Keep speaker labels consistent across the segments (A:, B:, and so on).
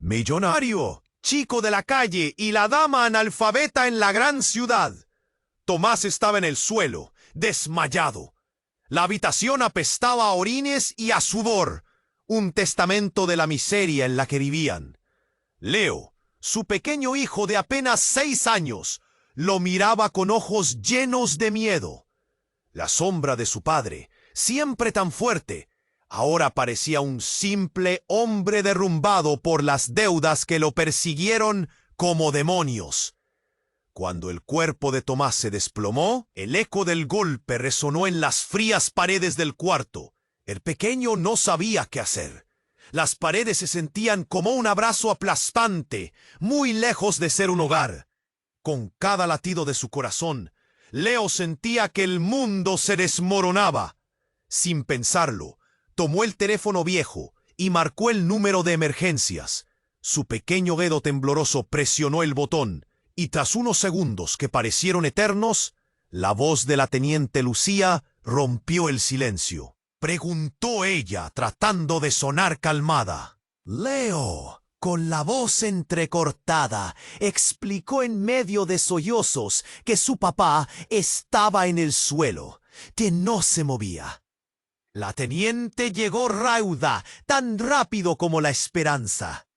A: millonario, chico de la calle y la dama analfabeta en la gran ciudad. Tomás estaba en el suelo, desmayado. La habitación apestaba a orines y a sudor, un testamento de la miseria en la que vivían. Leo, su pequeño hijo de apenas 6 años, lo miraba con ojos llenos de miedo. La sombra de su padre, siempre tan fuerte, ahora parecía un simple hombre derrumbado por las deudas que lo persiguieron como demonios. Cuando el cuerpo de Tomás se desplomó, el eco del golpe resonó en las frías paredes del cuarto. El pequeño no sabía qué hacer. Las paredes se sentían como un abrazo aplastante, muy lejos de ser un hogar. Con cada latido de su corazón, Leo sentía que el mundo se desmoronaba. Sin pensarlo, tomó el teléfono viejo y marcó el número de emergencias. Su pequeño dedo tembloroso presionó el botón y tras unos segundos que parecieron eternos, la voz de la teniente Lucía rompió el silencio. Preguntó ella, tratando de sonar calmada. Leo, con la voz entrecortada, explicó en medio de sollozos que su papá estaba en el suelo, que no se movía. La teniente llegó rauda, tan rápido como la esperanza.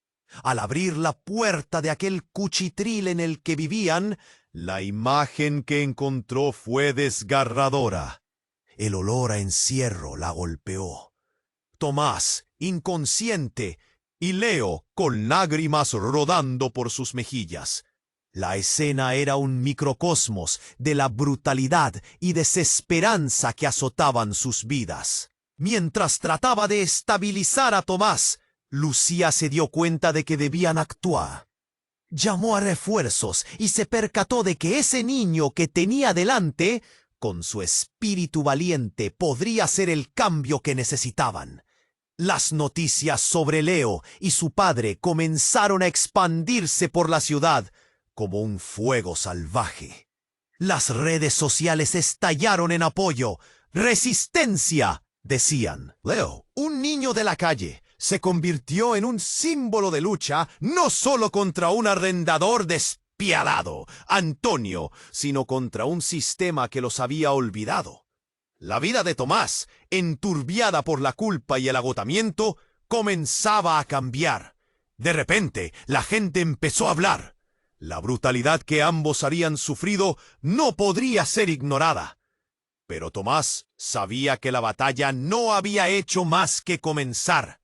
A: Al abrir la puerta de aquel cuchitril en el que vivían, la imagen que encontró fue desgarradora. El olor a encierro la golpeó. Tomás, inconsciente, y Leo, con lágrimas rodando por sus mejillas. La escena era un microcosmos de la brutalidad y desesperanza que azotaban sus vidas. Mientras trataba de estabilizar a Tomás, Lucía se dio cuenta de que debían actuar. Llamó a refuerzos y se percató de que ese niño que tenía delante, con su espíritu valiente, podría ser el cambio que necesitaban. Las noticias sobre Leo y su padre comenzaron a expandirse por la ciudad como un fuego salvaje. Las redes sociales estallaron en apoyo. ¡Resistencia!, decían. Leo, un niño de la calle, se convirtió en un símbolo de lucha no solo contra un arrendador despiadado, Antonio, sino contra un sistema que los había olvidado. La vida de Tomás, enturbiada por la culpa y el agotamiento, comenzaba a cambiar. De repente, la gente empezó a hablar. La brutalidad que ambos habían sufrido no podría ser ignorada. Pero Tomás sabía que la batalla no había hecho más que comenzar.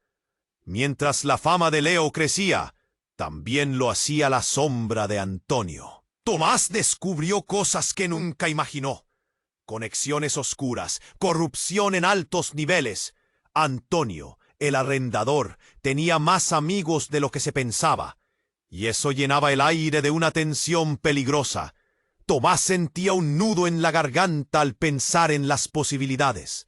A: Mientras la fama de Leo crecía, también lo hacía la sombra de Antonio. Tomás descubrió cosas que nunca imaginó. Conexiones oscuras, corrupción en altos niveles. Antonio, el arrendador, tenía más amigos de lo que se pensaba, y eso llenaba el aire de una tensión peligrosa. Tomás sentía un nudo en la garganta al pensar en las posibilidades.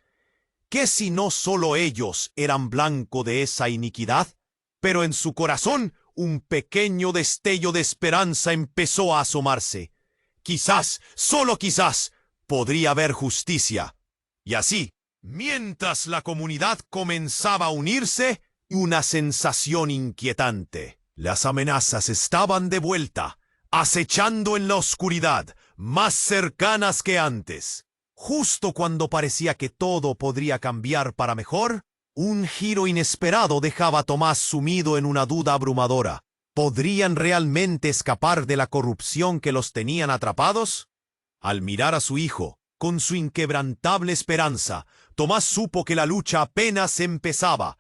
A: ¿Qué si no solo ellos eran blanco de esa iniquidad? Pero en su corazón un pequeño destello de esperanza empezó a asomarse. Quizás, solo quizás, podría haber justicia. Y así, mientras la comunidad comenzaba a unirse, una sensación inquietante. Las amenazas estaban de vuelta, acechando en la oscuridad, más cercanas que antes. Justo cuando parecía que todo podría cambiar para mejor, un giro inesperado dejaba a Tomás sumido en una duda abrumadora. ¿Podrían realmente escapar de la corrupción que los tenían atrapados? Al mirar a su hijo, con su inquebrantable esperanza, Tomás supo que la lucha apenas empezaba.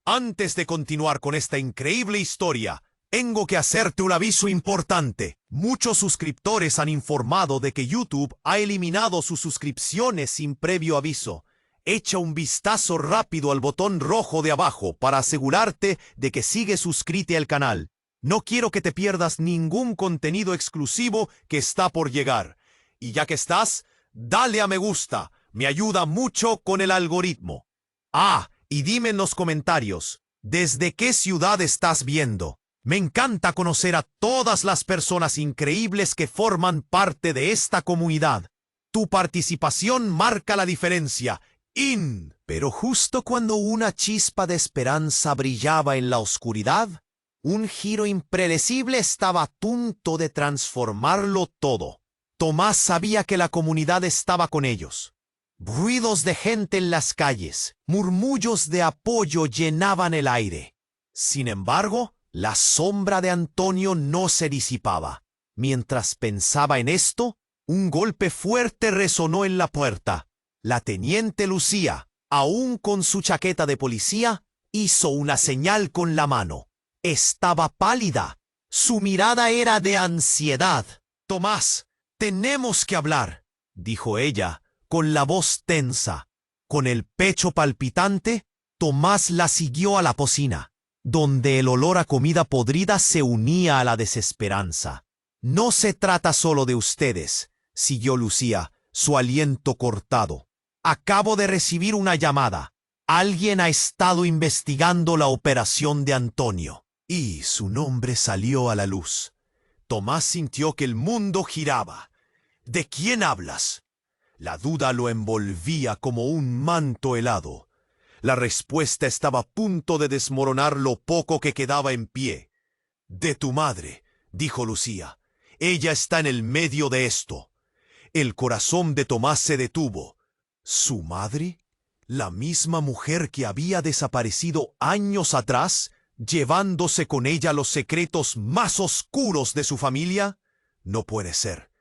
A: Antes de continuar con esta increíble historia, tengo que hacerte un aviso importante. Muchos suscriptores han informado de que YouTube ha eliminado sus suscripciones sin previo aviso. Echa un vistazo rápido al botón rojo de abajo para asegurarte de que sigues suscrito al canal. No quiero que te pierdas ningún contenido exclusivo que está por llegar. Y ya que estás, dale a me gusta. Me ayuda mucho con el algoritmo. Y dime en los comentarios, ¿desde qué ciudad estás viendo? Me encanta conocer a todas las personas increíbles que forman parte de esta comunidad. Tu participación marca la diferencia. Pero justo cuando una chispa de esperanza brillaba en la oscuridad, Un giro impredecible estaba a punto de transformarlo todo. Tomás sabía que la comunidad estaba con ellos. Ruidos de gente en las calles, murmullos de apoyo llenaban el aire. Sin embargo, la sombra de Antonio no se disipaba. Mientras pensaba en esto, un golpe fuerte resonó en la puerta. La teniente Lucía, aún con su chaqueta de policía, hizo una señal con la mano. Estaba pálida. Su mirada era de ansiedad. «Tomás, tenemos que hablar», dijo ella, con la voz tensa. Con el pecho palpitante, Tomás la siguió a la cocina, donde el olor a comida podrida se unía a la desesperanza. «No se trata solo de ustedes», siguió Lucía, su aliento cortado. «Acabo de recibir una llamada. Alguien ha estado investigando la operación de Antonio». Y su nombre salió a la luz. Tomás sintió que el mundo giraba. «¿De quién hablas?». La duda lo envolvía como un manto helado. La respuesta estaba a punto de desmoronar lo poco que quedaba en pie. «De tu madre», dijo Lucía. «Ella está en el medio de esto». El corazón de Tomás se detuvo. ¿Su madre? ¿La misma mujer que había desaparecido años atrás, llevándose con ella los secretos más oscuros de su familia? No puede ser.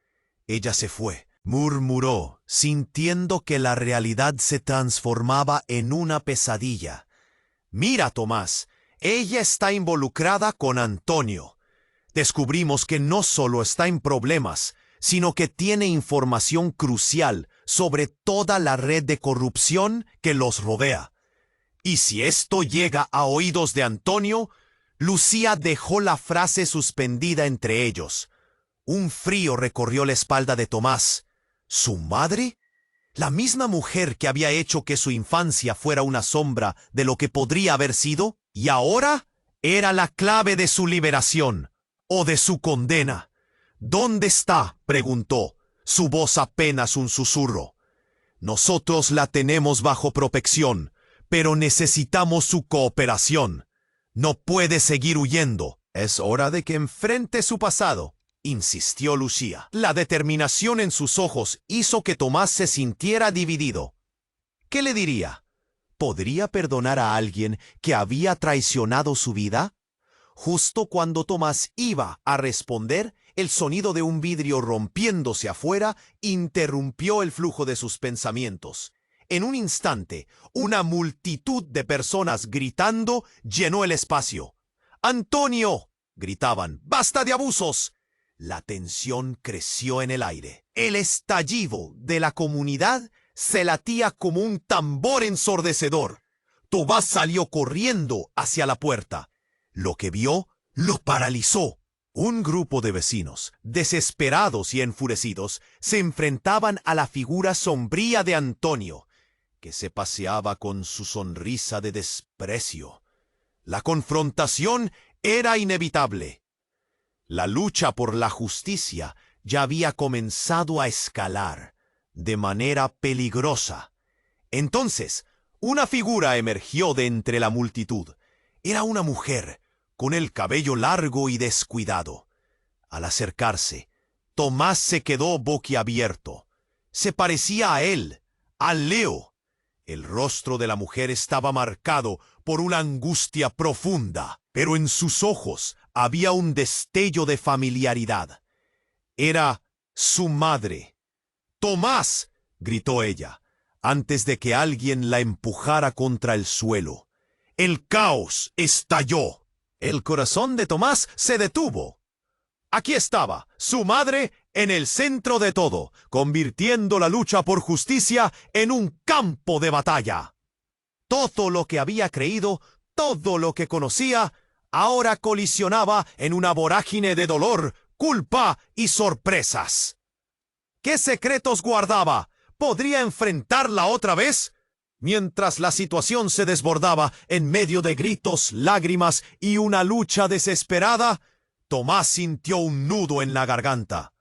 A: Ella se fue, murmuró, sintiendo que la realidad se transformaba en una pesadilla. «Mira, Tomás, ella está involucrada con Antonio. Descubrimos que no solo está en problemas, sino que tiene información crucial sobre toda la red de corrupción que los rodea. Y si esto llega a oídos de Antonio…». Lucía dejó la frase suspendida entre ellos. Un frío recorrió la espalda de Tomás. ¿Su madre? ¿La misma mujer que había hecho que su infancia fuera una sombra de lo que podría haber sido? ¿Y ahora? Era la clave de su liberación, o de su condena. «¿Dónde está?», preguntó, su voz apenas un susurro. «Nosotros la tenemos bajo protección, pero necesitamos su cooperación. No puede seguir huyendo. Es hora de que enfrente su pasado», insistió Lucía. La determinación en sus ojos hizo que Tomás se sintiera dividido. ¿Qué le diría? ¿Podría perdonar a alguien que había traicionado su vida? Justo cuando Tomás iba a responder, el sonido de un vidrio rompiéndose afuera interrumpió el flujo de sus pensamientos. En un instante, una multitud de personas gritando llenó el espacio. «¡Antonio!», gritaban. «¡Basta de abusos!». La tensión creció en el aire. El estallido de la comunidad se latía como un tambor ensordecedor. Tomás salió corriendo hacia la puerta. Lo que vio lo paralizó. Un grupo de vecinos, desesperados y enfurecidos, se enfrentaban a la figura sombría de Antonio, que se paseaba con su sonrisa de desprecio. La confrontación era inevitable. La lucha por la justicia ya había comenzado a escalar de manera peligrosa. Entonces, una figura emergió de entre la multitud. Era una mujer, con el cabello largo y descuidado. Al acercarse, Tomás se quedó boquiabierto. Se parecía a él, a Leo. El rostro de la mujer estaba marcado por una angustia profunda, pero en sus ojos había un destello de familiaridad. Era su madre. «¡Tomás!», gritó ella, antes de que alguien la empujara contra el suelo. El caos estalló. El corazón de Tomás se detuvo. Aquí estaba, su madre, en el centro de todo, convirtiendo la lucha por justicia en un campo de batalla. Todo lo que había creído, todo lo que conocía, ahora colisionaba en una vorágine de dolor, culpa y sorpresas. ¿Qué secretos guardaba? ¿Podría enfrentarla otra vez? Mientras la situación se desbordaba en medio de gritos, lágrimas y una lucha desesperada, Tomás sintió un nudo en la garganta.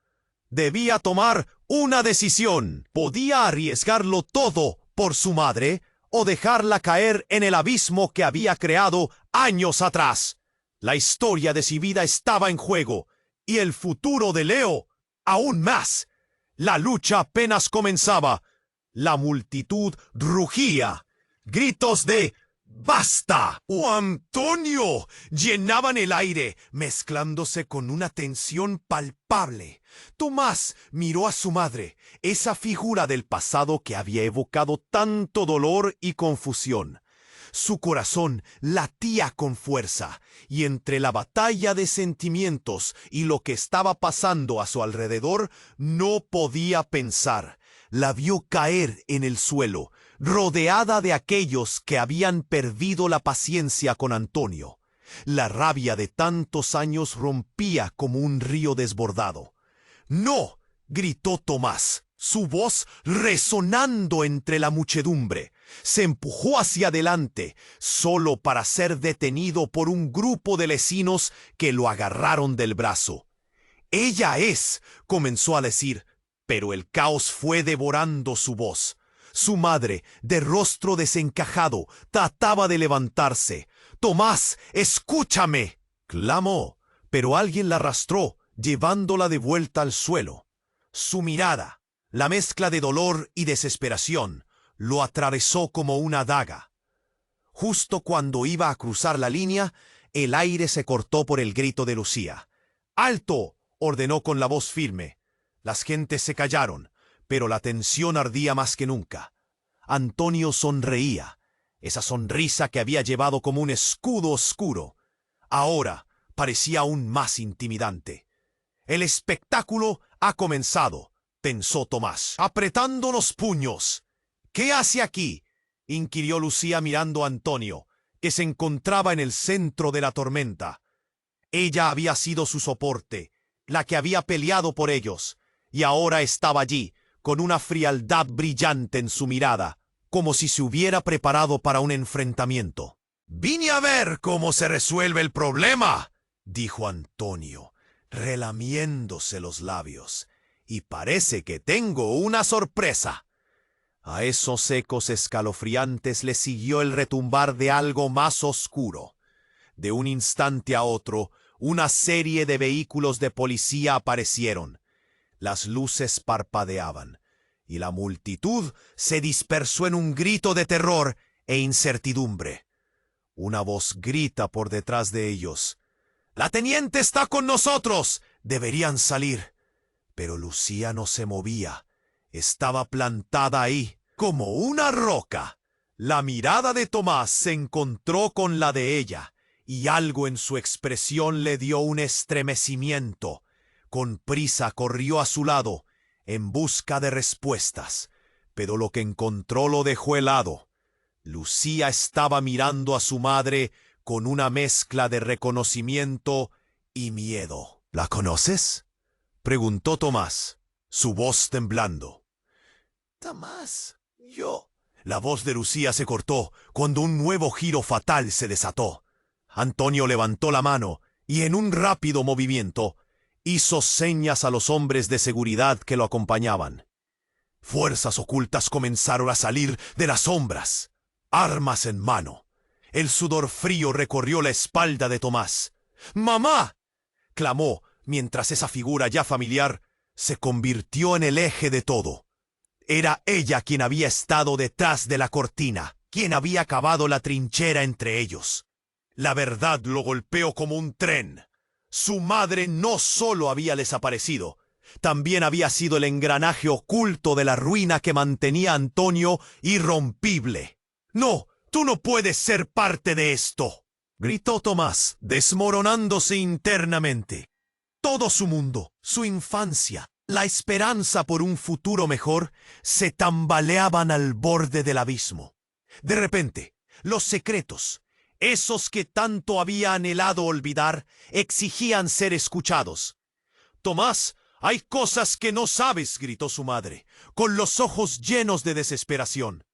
A: Debía tomar una decisión. Podía arriesgarlo todo por su madre o dejarla caer en el abismo que había creado años atrás. La historia de su vida estaba en juego, y el futuro de Leo, aún más. La lucha apenas comenzaba. La multitud rugía. Gritos de ¡Basta! ¡Oh, Antonio! Llenaban el aire, mezclándose con una tensión palpable. Tomás miró a su madre, esa figura del pasado que había evocado tanto dolor y confusión. Su corazón latía con fuerza, y entre la batalla de sentimientos y lo que estaba pasando a su alrededor, no podía pensar. La vio caer en el suelo, rodeada de aquellos que habían perdido la paciencia con Antonio. La rabia de tantos años rompía como un río desbordado. ¡No! Gritó Tomás, su voz resonando entre la muchedumbre. Se empujó hacia adelante, solo para ser detenido por un grupo de vecinos que lo agarraron del brazo. «¡Ella es!», comenzó a decir, pero el caos fue devorando su voz. Su madre, de rostro desencajado, trataba de levantarse. «¡Tomás, escúchame!», clamó, pero alguien la arrastró, llevándola de vuelta al suelo. Su mirada, la mezcla de dolor y desesperación, lo atravesó como una daga. Justo cuando iba a cruzar la línea, el aire se cortó por el grito de Lucía. «¡Alto!», ordenó con la voz firme. Las gentes se callaron, pero la tensión ardía más que nunca. Antonio sonreía, esa sonrisa que había llevado como un escudo oscuro. Ahora parecía aún más intimidante. «El espectáculo ha comenzado», pensó Tomás, apretando los puños. «¿Qué hace aquí?», inquirió Lucía mirando a Antonio, que se encontraba en el centro de la tormenta. Ella había sido su soporte, la que había peleado por ellos, y ahora estaba allí, con una frialdad brillante en su mirada, como si se hubiera preparado para un enfrentamiento. «Vine a ver cómo se resuelve el problema», dijo Antonio, relamiéndose los labios, «y parece que tengo una sorpresa». A esos ecos escalofriantes le siguió el retumbar de algo más oscuro. De un instante a otro, una serie de vehículos de policía aparecieron. Las luces parpadeaban, y la multitud se dispersó en un grito de terror e incertidumbre. Una voz grita por detrás de ellos: «¡La teniente está con nosotros! Deberían salir». Pero Lucía no se movía. Estaba plantada ahí, como una roca. La mirada de Tomás se encontró con la de ella, y algo en su expresión le dio un estremecimiento. Con prisa corrió a su lado, en busca de respuestas, pero lo que encontró lo dejó helado. Lucía estaba mirando a su madre con una mezcla de reconocimiento y miedo. «¿La conoces?», preguntó Tomás, su voz temblando. «Tomás, yo...». La voz de Lucía se cortó cuando un nuevo giro fatal se desató. Antonio levantó la mano y, en un rápido movimiento, hizo señas a los hombres de seguridad que lo acompañaban. Fuerzas ocultas comenzaron a salir de las sombras, armas en mano. El sudor frío recorrió la espalda de Tomás. «¡Mamá!», clamó, mientras esa figura ya familiar se convirtió en el eje de todo. Era ella quien había estado detrás de la cortina, quien había cavado la trinchera entre ellos. La verdad lo golpeó como un tren. Su madre no solo había desaparecido, también había sido el engranaje oculto de la ruina que mantenía a Antonio irrompible. «¡No! ¡Tú no puedes ser parte de esto!», gritó Tomás, desmoronándose internamente. Todo su mundo, su infancia, la esperanza por un futuro mejor, se tambaleaban al borde del abismo. De repente, los secretos, esos que tanto había anhelado olvidar, exigían ser escuchados. «Tomás, hay cosas que no sabes», gritó su madre, con los ojos llenos de desesperación.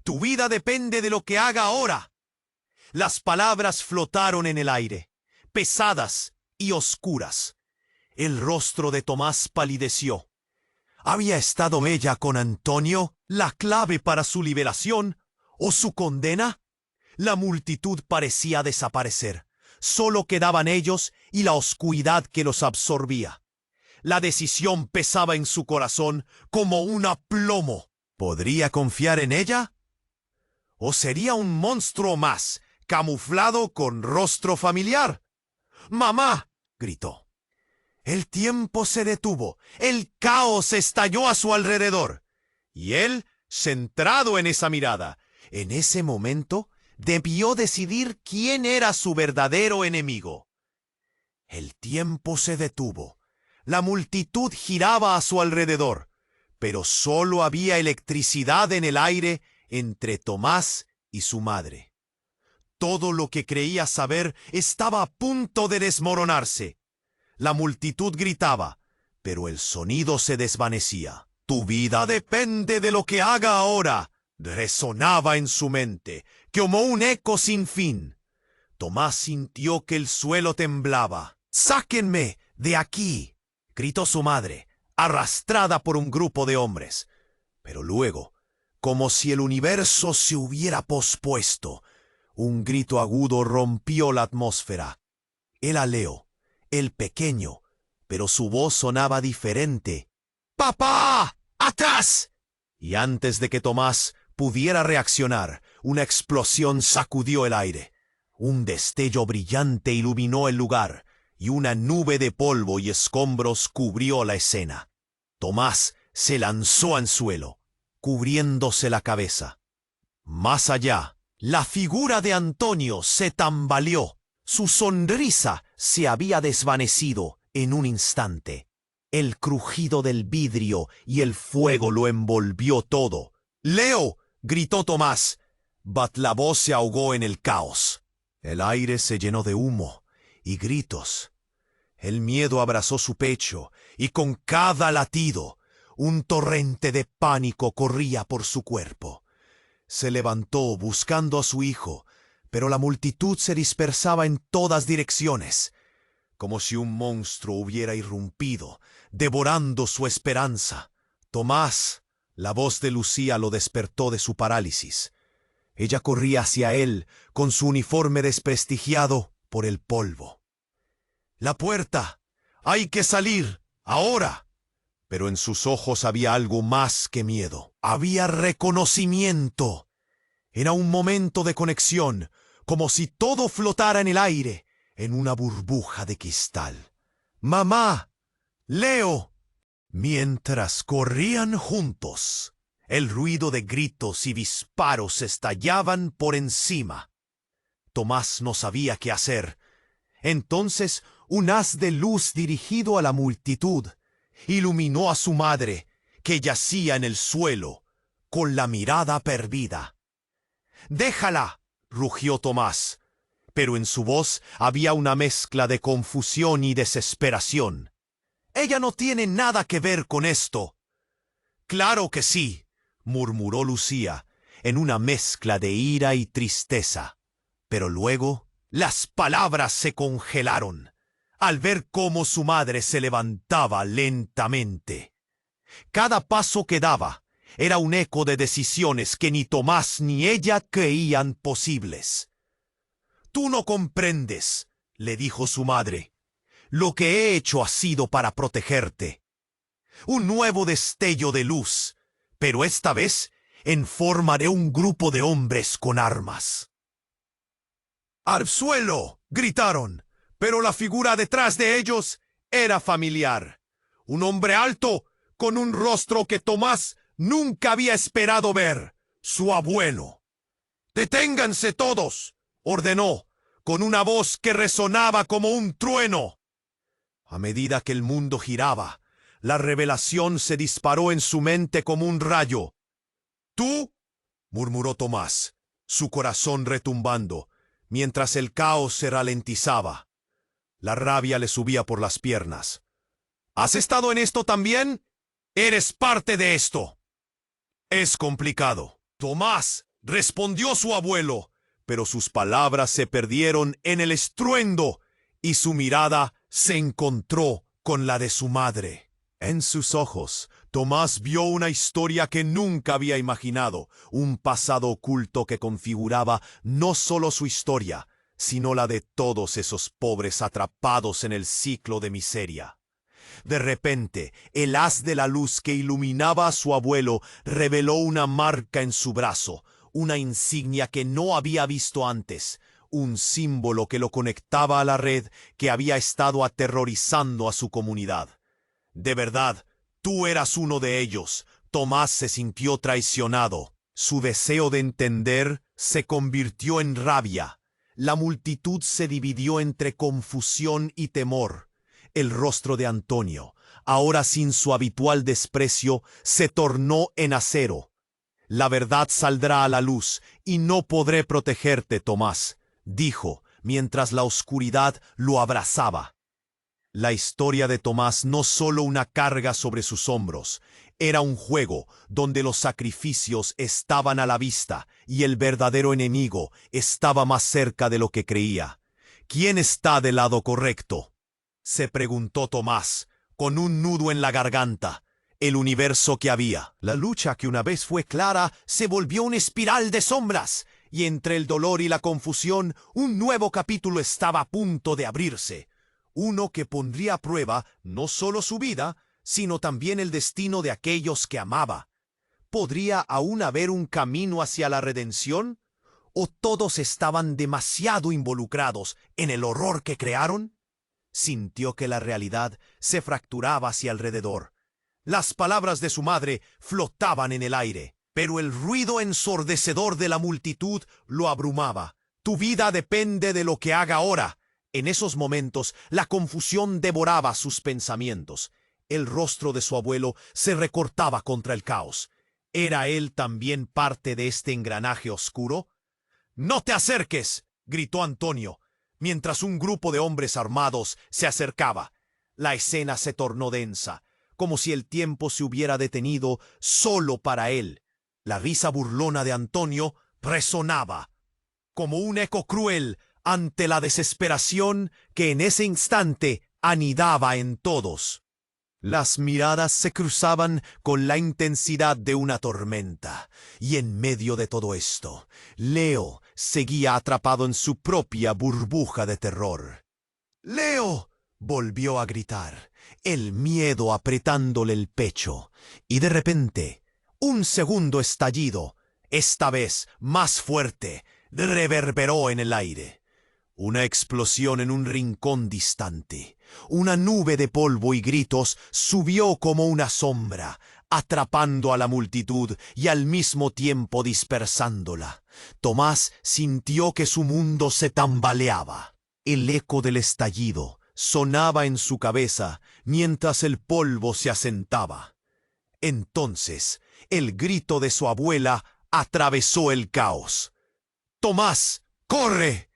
A: «Tu vida depende de lo que haga ahora». Las palabras flotaron en el aire, pesadas y oscuras. El rostro de Tomás palideció. ¿Había estado ella con Antonio la clave para su liberación o su condena? La multitud parecía desaparecer. solo quedaban ellos y la oscuridad que los absorbía. La decisión pesaba en su corazón como un aplomo. ¿Podría confiar en ella? ¿O sería un monstruo más, camuflado con rostro familiar? ¡Mamá!, gritó. El tiempo se detuvo, el caos estalló a su alrededor. Y él, centrado en esa mirada, en ese momento, debió decidir quién era su verdadero enemigo. El tiempo se detuvo. La multitud giraba a su alrededor, pero solo había electricidad en el aire entre Tomás y su madre. Todo lo que creía saber estaba a punto de desmoronarse. La multitud gritaba, pero el sonido se desvanecía. «Tu vida depende de lo que haga ahora», resonaba en su mente, como un eco sin fin. Tomás sintió que el suelo temblaba. «¡Sáquenme de aquí!», gritó su madre, arrastrada por un grupo de hombres. Pero luego, como si el universo se hubiera pospuesto, un grito agudo rompió la atmósfera. Era Leo, el pequeño, pero su voz sonaba diferente. «¡Papá! ¡Atrás!». Y antes de que Tomás pudiera reaccionar, una explosión sacudió el aire. Un destello brillante iluminó el lugar, y una nube de polvo y escombros cubrió la escena. Tomás se lanzó al suelo, cubriéndose la cabeza. Más allá, la figura de Antonio se tambaleó. Su sonrisa se había desvanecido en un instante. El crujido del vidrio y el fuego lo envolvió todo. «¡Leo!», gritó Tomás, but la voz se ahogó en el caos. El aire se llenó de humo y gritos. El miedo abrazó su pecho y con cada latido, un torrente de pánico corría por su cuerpo. Se levantó buscando a su hijo, pero la multitud se dispersaba en todas direcciones, como si un monstruo hubiera irrumpido, devorando su esperanza. «Tomás», la voz de Lucía lo despertó de su parálisis. Ella corría hacia él con su uniforme desprestigiado por el polvo. «¡La puerta! ¡Hay que salir! ¡Ahora!». Pero en sus ojos había algo más que miedo. Había reconocimiento. Era un momento de conexión, como si todo flotara en el aire, en una burbuja de cristal. «¡Mamá! ¡Leo!». Mientras corrían juntos, el ruido de gritos y disparos estallaban por encima. Tomás no sabía qué hacer. Entonces un haz de luz dirigido a la multitud iluminó a su madre, que yacía en el suelo, con la mirada perdida. «¡Déjala!», rugió Tomás, pero en su voz había una mezcla de confusión y desesperación. «Ella no tiene nada que ver con esto». «Claro que sí», murmuró Lucía, en una mezcla de ira y tristeza. Pero luego las palabras se congelaron al ver cómo su madre se levantaba lentamente. Cada paso que daba era un eco de decisiones que ni Tomás ni ella creían posibles. «Tú no comprendes», le dijo su madre. «Lo que he hecho ha sido para protegerte». Un nuevo destello de luz, pero esta vez en forma de un grupo de hombres con armas. «¡Al suelo!», gritaron, pero la figura detrás de ellos era familiar. Un hombre alto, con un rostro que Tomás nunca había esperado ver. Su abuelo. «¡Deténganse todos!», ordenó, con una voz que resonaba como un trueno. A medida que el mundo giraba, la revelación se disparó en su mente como un rayo. «¿Tú?», murmuró Tomás, su corazón retumbando, mientras el caos se ralentizaba. La rabia le subía por las piernas. «¿Has estado en esto también? Eres parte de esto». «Es complicado». «Tomás», respondió su abuelo, pero sus palabras se perdieron en el estruendo y su mirada se encontró con la de su madre. En sus ojos, Tomás vio una historia que nunca había imaginado, un pasado oculto que configuraba no solo su historia, sino la de todos esos pobres atrapados en el ciclo de miseria. De repente, el haz de la luz que iluminaba a su abuelo reveló una marca en su brazo, una insignia que no había visto antes, un símbolo que lo conectaba a la red que había estado aterrorizando a su comunidad. De verdad, tú eras uno de ellos. Tomás se sintió traicionado. Su deseo de entender se convirtió en rabia. La multitud se dividió entre confusión y temor. El rostro de Antonio, ahora sin su habitual desprecio, se tornó en acero. La verdad saldrá a la luz, y no podré protegerte, Tomás, dijo, mientras la oscuridad lo abrazaba. La historia de Tomás no solo una carga sobre sus hombros, era un juego donde los sacrificios estaban a la vista y el verdadero enemigo estaba más cerca de lo que creía. ¿Quién está del lado correcto?, se preguntó Tomás, con un nudo en la garganta. El universo que había, la lucha que una vez fue clara, se volvió una espiral de sombras, y entre el dolor y la confusión, un nuevo capítulo estaba a punto de abrirse. Uno que pondría a prueba no solo su vida, sino también el destino de aquellos que amaba. ¿Podría aún haber un camino hacia la redención? ¿O todos estaban demasiado involucrados en el horror que crearon? Sintió que la realidad se fracturaba hacia alrededor. Las palabras de su madre flotaban en el aire, pero el ruido ensordecedor de la multitud lo abrumaba. Tu vida depende de lo que haga ahora. En esos momentos, la confusión devoraba sus pensamientos. El rostro de su abuelo se recortaba contra el caos. ¿Era él también parte de este engranaje oscuro? «¡No te acerques!», gritó Antonio, mientras un grupo de hombres armados se acercaba. La escena se tornó densa, como si el tiempo se hubiera detenido solo para él. La risa burlona de Antonio resonaba, como un eco cruel ante la desesperación que en ese instante anidaba en todos. Las miradas se cruzaban con la intensidad de una tormenta, y en medio de todo esto, Leo seguía atrapado en su propia burbuja de terror. «¡Leo!», volvió a gritar, el miedo apretándole el pecho, y de repente, un segundo estallido, esta vez más fuerte, reverberó en el aire. Una explosión en un rincón distante. Una nube de polvo y gritos subió como una sombra, atrapando a la multitud y al mismo tiempo dispersándola. Tomás sintió que su mundo se tambaleaba. El eco del estallido sonaba en su cabeza mientras el polvo se asentaba. Entonces, el grito de su abuela atravesó el caos. «¡Tomás, corre!».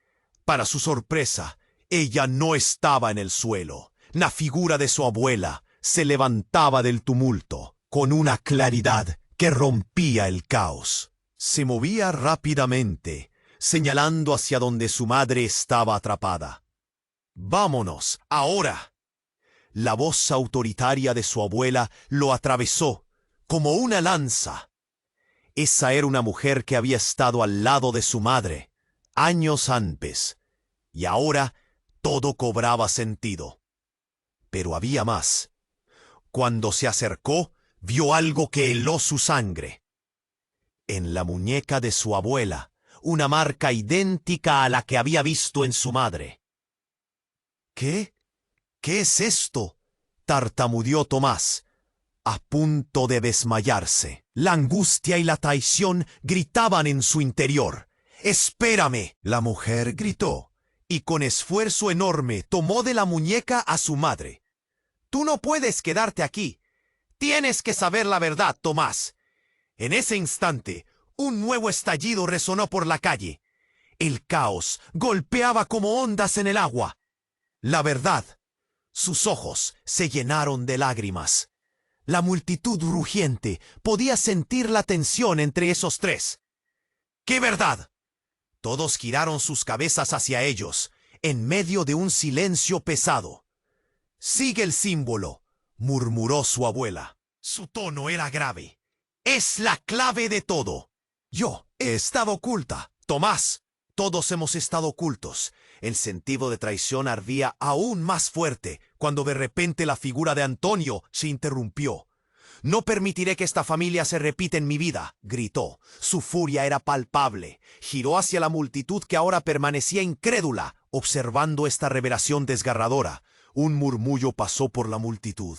A: Para su sorpresa, ella no estaba en el suelo. La figura de su abuela se levantaba del tumulto con una claridad que rompía el caos. Se movía rápidamente, señalando hacia donde su madre estaba atrapada. «¡Vámonos, ahora!». La voz autoritaria de su abuela lo atravesó como una lanza. Esa era una mujer que había estado al lado de su madre años antes, y ahora todo cobraba sentido. Pero había más. Cuando se acercó, vio algo que heló su sangre. En la muñeca de su abuela, una marca idéntica a la que había visto en su madre. «¿Qué? ¿Qué es esto?», tartamudeó Tomás, a punto de desmayarse. La angustia y la traición gritaban en su interior. «¡Espérame!», la mujer gritó, y con esfuerzo enorme tomó de la muñeca a su madre. «Tú no puedes quedarte aquí. Tienes que saber la verdad, Tomás». En ese instante, un nuevo estallido resonó por la calle. El caos golpeaba como ondas en el agua. La verdad. Sus ojos se llenaron de lágrimas. La multitud rugiente podía sentir la tensión entre esos tres. «¿Qué verdad?». Todos giraron sus cabezas hacia ellos, en medio de un silencio pesado. «Sigue el símbolo», murmuró su abuela. Su tono era grave. «Es la clave de todo. Yo he estado oculta. Tomás, todos hemos estado ocultos. El sentido de traición ardía aún más fuerte cuando de repente la figura de Antonio se interrumpió. «No permitiré que esta familia se repita en mi vida», gritó. Su furia era palpable. Giró hacia la multitud que ahora permanecía incrédula, observando esta revelación desgarradora. Un murmullo pasó por la multitud.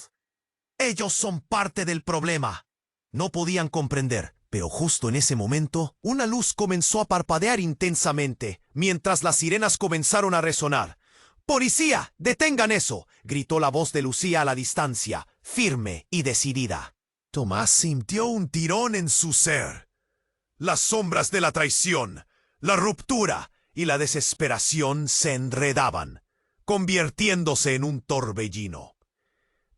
A: «Ellos son parte del problema». No podían comprender, pero justo en ese momento, una luz comenzó a parpadear intensamente, mientras las sirenas comenzaron a resonar. «¡Policía! ¡Detengan eso!», gritó la voz de Lucía a la distancia, firme y decidida. Tomás sintió un tirón en su ser. Las sombras de la traición, la ruptura y la desesperación se enredaban, convirtiéndose en un torbellino.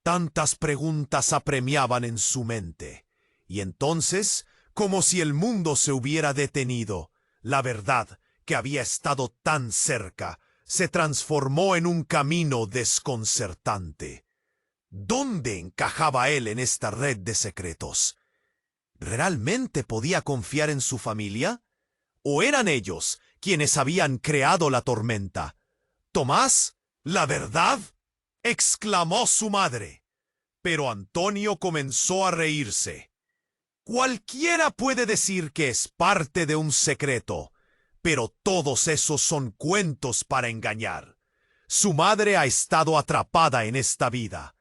A: Tantas preguntas apremiaban en su mente, y entonces, como si el mundo se hubiera detenido, la verdad, que había estado tan cerca, se transformó en un camino desconcertante. ¿Dónde encajaba él en esta red de secretos? ¿Realmente podía confiar en su familia? ¿O eran ellos quienes habían creado la tormenta? «¿Tomás? ¿La verdad?», exclamó su madre. Pero Antonio comenzó a reírse. «Cualquiera puede decir que es parte de un secreto, pero todos esos son cuentos para engañar. Su madre ha estado atrapada en esta vida.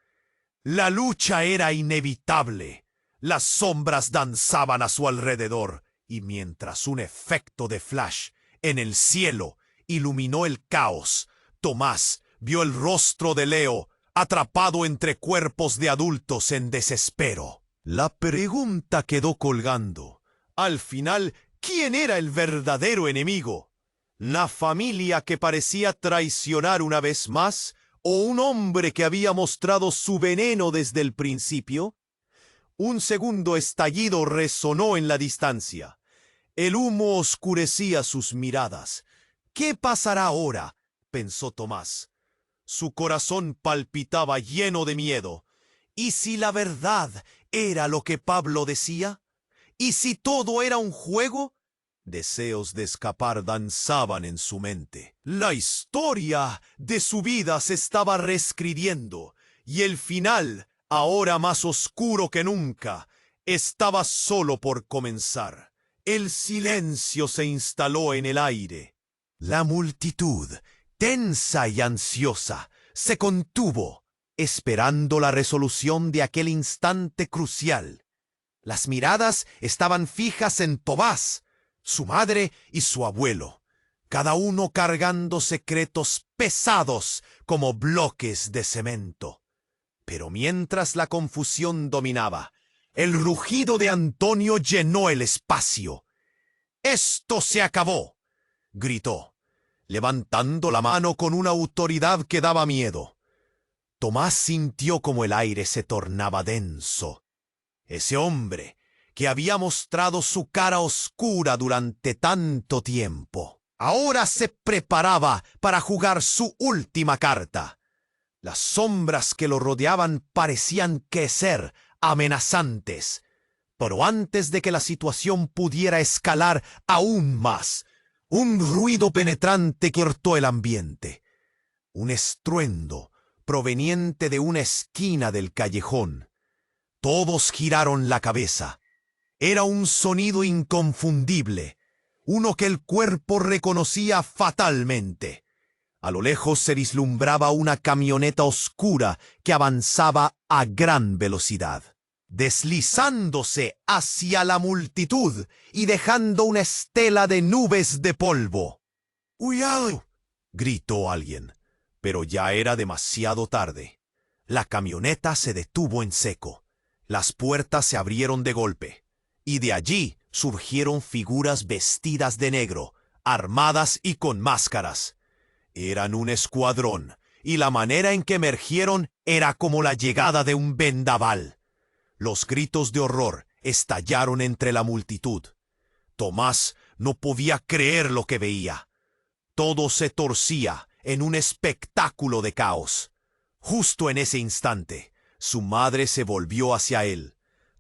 A: La lucha era inevitable. Las sombras danzaban a su alrededor, y mientras un efecto de flash en el cielo iluminó el caos, Tomás vio el rostro de Leo atrapado entre cuerpos de adultos en desespero. La pregunta quedó colgando. Al final, ¿quién era el verdadero enemigo? ¿La familia que parecía traicionar una vez más? ¿O un hombre que había mostrado su veneno desde el principio? Un segundo estallido resonó en la distancia. El humo oscurecía sus miradas. «¿Qué pasará ahora?», pensó Tomás. Su corazón palpitaba lleno de miedo. ¿Y si la verdad era lo que Pablo decía? ¿Y si todo era un juego? Deseos de escapar danzaban en su mente. La historia de su vida se estaba reescribiendo, y el final, ahora más oscuro que nunca, estaba solo por comenzar. El silencio se instaló en el aire. La multitud, tensa y ansiosa, se contuvo, esperando la resolución de aquel instante crucial. Las miradas estaban fijas en Tomás, su madre y su abuelo, cada uno cargando secretos pesados como bloques de cemento. Pero mientras la confusión dominaba, el rugido de Antonio llenó el espacio. «¡Esto se acabó!», gritó, levantando la mano con una autoridad que daba miedo. Tomás sintió como el aire se tornaba denso. Ese hombre que había mostrado su cara oscura durante tanto tiempo, ahora se preparaba para jugar su última carta. Las sombras que lo rodeaban parecían crecer, amenazantes. Pero antes de que la situación pudiera escalar aún más, un ruido penetrante cortó el ambiente. Un estruendo proveniente de una esquina del callejón. Todos giraron la cabeza. Era un sonido inconfundible, uno que el cuerpo reconocía fatalmente. A lo lejos se vislumbraba una camioneta oscura que avanzaba a gran velocidad, deslizándose hacia la multitud y dejando una estela de nubes de polvo. «¡Cuidado!», gritó alguien, pero ya era demasiado tarde. La camioneta se detuvo en seco. Las puertas se abrieron de golpe, y de allí surgieron figuras vestidas de negro, armadas y con máscaras. Eran un escuadrón, y la manera en que emergieron era como la llegada de un vendaval. Los gritos de horror estallaron entre la multitud. Tomás no podía creer lo que veía. Todo se torcía en un espectáculo de caos. Justo en ese instante, su madre se volvió hacia él.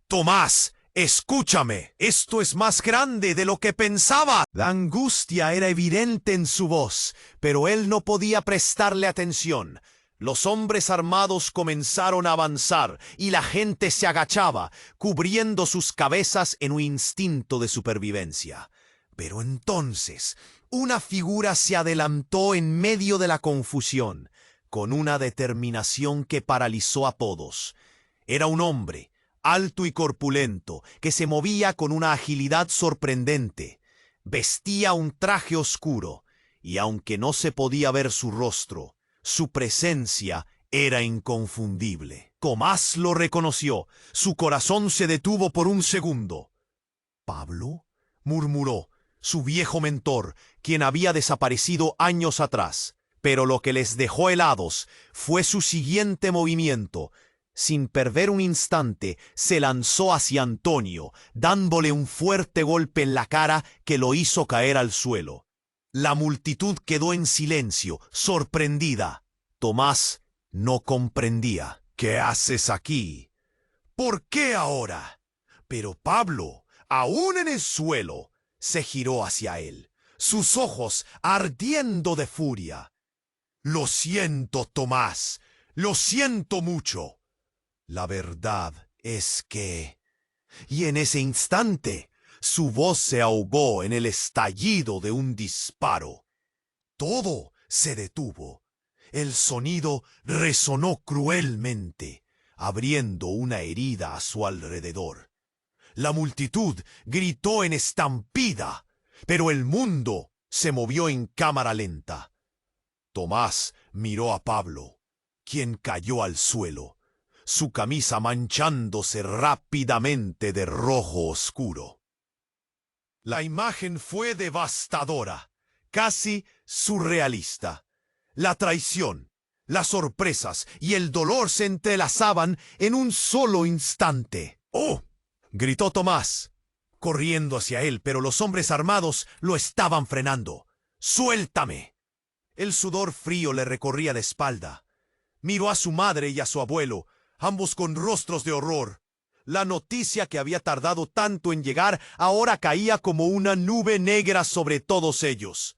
A: «¡Tomás!», Escúchame, esto es más grande de lo que pensaba. La angustia era evidente en su voz, pero él no podía prestarle atención. Los hombres armados comenzaron a avanzar y la gente se agachaba, cubriendo sus cabezas en un instinto de supervivencia. Pero entonces, una figura se adelantó en medio de la confusión, con una determinación que paralizó a todos. Era un hombre, alto y corpulento, que se movía con una agilidad sorprendente. Vestía un traje oscuro, y aunque no se podía ver su rostro, su presencia era inconfundible. Tomás lo reconoció. Su corazón se detuvo por un segundo. ¿Pablo?, murmuró, su viejo mentor, quien había desaparecido años atrás. Pero lo que les dejó helados fue su siguiente movimiento. Sin perder un instante, se lanzó hacia Antonio, dándole un fuerte golpe en la cara que lo hizo caer al suelo. La multitud quedó en silencio, sorprendida. Tomás no comprendía. ¿Qué haces aquí? ¿Por qué ahora? Pero Pablo, aún en el suelo, se giró hacia él, sus ojos ardiendo de furia. Lo siento, Tomás, lo siento mucho. La verdad es que... Y en ese instante, su voz se ahogó en el estallido de un disparo. Todo se detuvo. El sonido resonó cruelmente, abriendo una herida a su alrededor. La multitud gritó en estampida, pero el mundo se movió en cámara lenta. Tomás miró a Pablo, quien cayó al suelo, su camisa manchándose rápidamente de rojo oscuro. La imagen fue devastadora, casi surrealista. La traición, las sorpresas y el dolor se entrelazaban en un solo instante. ¡Oh!, gritó Tomás, corriendo hacia él, pero los hombres armados lo estaban frenando. ¡Suéltame! El sudor frío le recorría la espalda. Miró a su madre y a su abuelo, ambos con rostros de horror. La noticia que había tardado tanto en llegar ahora caía como una nube negra sobre todos ellos.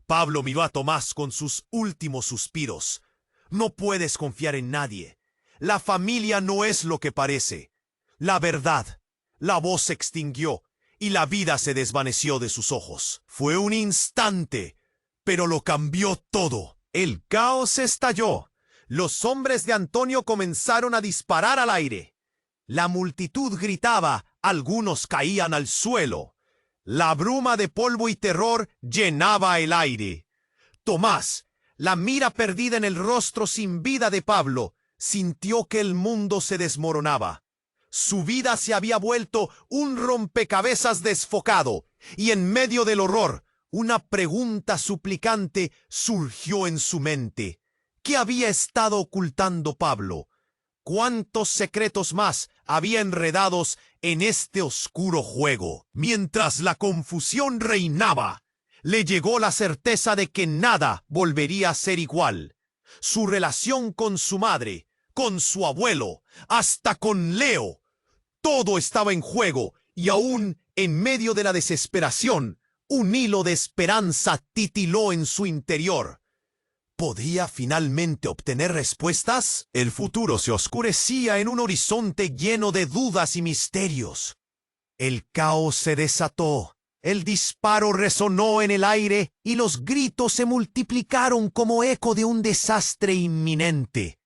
A: Pablo miró a Tomás con sus últimos suspiros. No puedes confiar en nadie. La familia no es lo que parece. La verdad. La voz se extinguió y la vida se desvaneció de sus ojos. Fue un instante, pero lo cambió todo. El caos estalló. Los hombres de Antonio comenzaron a disparar al aire. La multitud gritaba, algunos caían al suelo. La bruma de polvo y terror llenaba el aire. Tomás, la mira perdida en el rostro sin vida de Pablo, sintió que el mundo se desmoronaba. Su vida se había vuelto un rompecabezas desfocado, y en medio del horror, una pregunta suplicante surgió en su mente. ¿Qué había estado ocultando Pablo? ¿Cuántos secretos más había enredados en este oscuro juego? Mientras la confusión reinaba, le llegó la certeza de que nada volvería a ser igual. Su relación con su madre, con su abuelo, hasta con Leo. Todo estaba en juego y aún en medio de la desesperación, un hilo de esperanza titiló en su interior. ¿Podría finalmente obtener respuestas? El futuro se oscurecía en un horizonte lleno de dudas y misterios. El caos se desató, el disparo resonó en el aire y los gritos se multiplicaron como eco de un desastre inminente.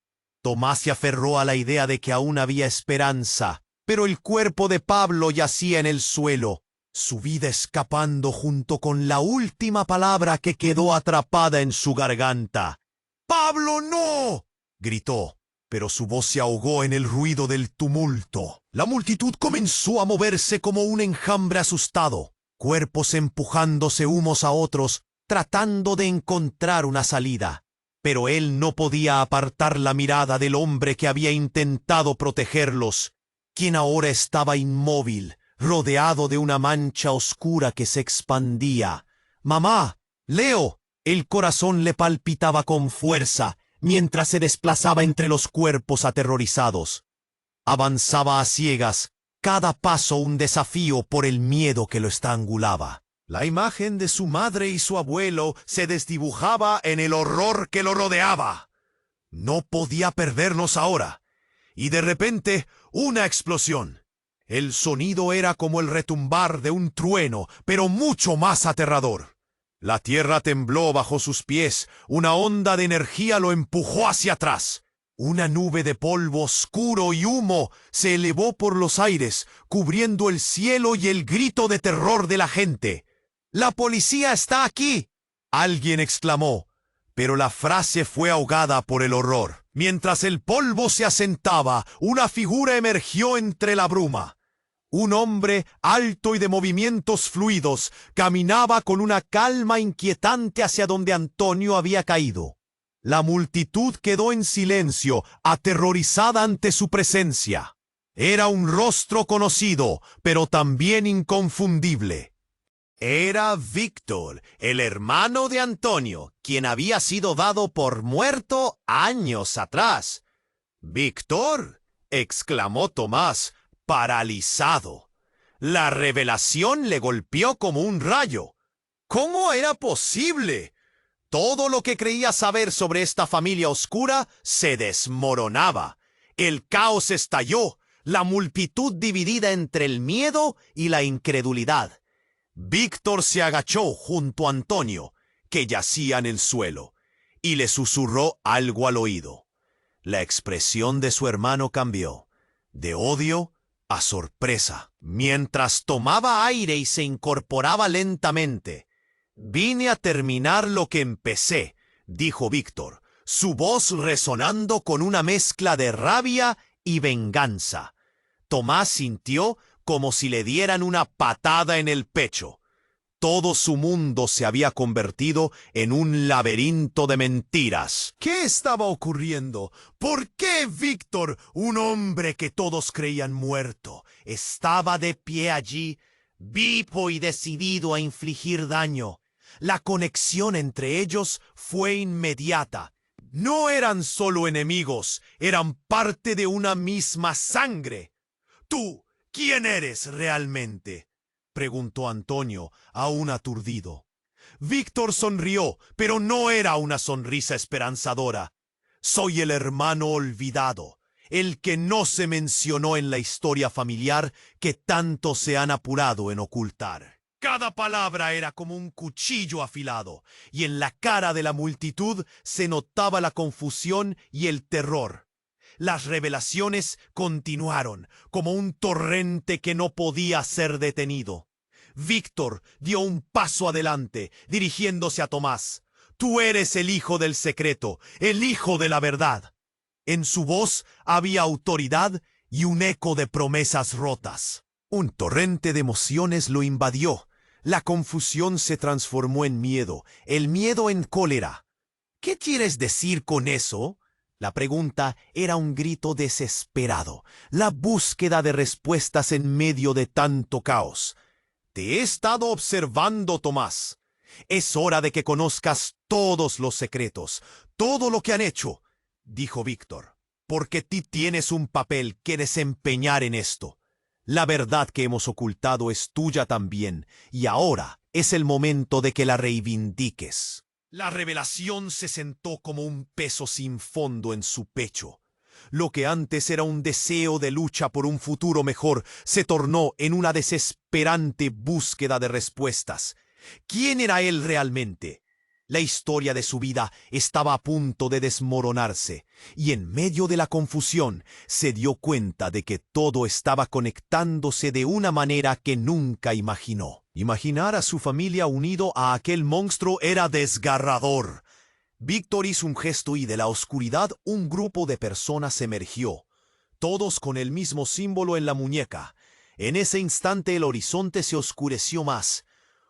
A: Tomás se aferró a la idea de que aún había esperanza, pero el cuerpo de Pablo yacía en el suelo, su vida escapando junto con la última palabra que quedó atrapada en su garganta. ¡Pablo, no!, gritó, pero su voz se ahogó en el ruido del tumulto. La multitud comenzó a moverse como un enjambre asustado, cuerpos empujándose unos a otros, tratando de encontrar una salida. Pero él no podía apartar la mirada del hombre que había intentado protegerlos, quien ahora estaba inmóvil, rodeado de una mancha oscura que se expandía. ¡Mamá! ¡Leo! El corazón le palpitaba con fuerza mientras se desplazaba entre los cuerpos aterrorizados. Avanzaba a ciegas, cada paso un desafío por el miedo que lo estrangulaba. La imagen de su madre y su abuelo se desdibujaba en el horror que lo rodeaba. No podía perdernos ahora. Y de repente, una explosión. El sonido era como el retumbar de un trueno, pero mucho más aterrador. La tierra tembló bajo sus pies, una onda de energía lo empujó hacia atrás. Una nube de polvo oscuro y humo se elevó por los aires, cubriendo el cielo y el grito de terror de la gente. ¡La policía está aquí!, alguien exclamó, pero la frase fue ahogada por el horror. Mientras el polvo se asentaba, una figura emergió entre la bruma. Un hombre alto y de movimientos fluidos caminaba con una calma inquietante hacia donde Antonio había caído. La multitud quedó en silencio, aterrorizada ante su presencia. Era un rostro conocido, pero también inconfundible. Era Víctor, el hermano de Antonio, quien había sido dado por muerto años atrás. —¿Víctor? —exclamó Tomás, paralizado. La revelación le golpeó como un rayo. ¿Cómo era posible? Todo lo que creía saber sobre esta familia oscura se desmoronaba. El caos estalló, la multitud dividida entre el miedo y la incredulidad. Víctor se agachó junto a Antonio, que yacía en el suelo, y le susurró algo al oído. La expresión de su hermano cambió, de odio a sorpresa. Mientras tomaba aire y se incorporaba lentamente, «Vine a terminar lo que empecé», dijo Víctor, su voz resonando con una mezcla de rabia y venganza. Tomás sintió como si le dieran una patada en el pecho. Todo su mundo se había convertido en un laberinto de mentiras. ¿Qué estaba ocurriendo? ¿Por qué Víctor, un hombre que todos creían muerto, estaba de pie allí, vivo y decidido a infligir daño? La conexión entre ellos fue inmediata. No eran solo enemigos, eran parte de una misma sangre. ¿Tú quién eres realmente?, preguntó Antonio, aún aturdido. Víctor sonrió, pero no era una sonrisa esperanzadora. Soy el hermano olvidado, el que no se mencionó en la historia familiar que tanto se han apurado en ocultar. Cada palabra era como un cuchillo afilado, y en la cara de la multitud se notaba la confusión y el terror. Las revelaciones continuaron, como un torrente que no podía ser detenido. Víctor dio un paso adelante, dirigiéndose a Tomás. «Tú eres el hijo del secreto, el hijo de la verdad». En su voz había autoridad y un eco de promesas rotas. Un torrente de emociones lo invadió. La confusión se transformó en miedo, el miedo en cólera. «¿Qué quieres decir con eso?». La pregunta era un grito desesperado, la búsqueda de respuestas en medio de tanto caos. «Te he estado observando, Tomás. Es hora de que conozcas todos los secretos, todo lo que han hecho», dijo Víctor, «porque tú tienes un papel que desempeñar en esto. La verdad que hemos ocultado es tuya también, y ahora es el momento de que la reivindiques». La revelación se sentó como un peso sin fondo en su pecho. Lo que antes era un deseo de lucha por un futuro mejor se tornó en una desesperante búsqueda de respuestas. ¿Quién era él realmente? La historia de su vida estaba a punto de desmoronarse, y en medio de la confusión se dio cuenta de que todo estaba conectándose de una manera que nunca imaginó. Imaginar a su familia unido a aquel monstruo era desgarrador. Víctor hizo un gesto y de la oscuridad un grupo de personas emergió, todos con el mismo símbolo en la muñeca. En ese instante el horizonte se oscureció más.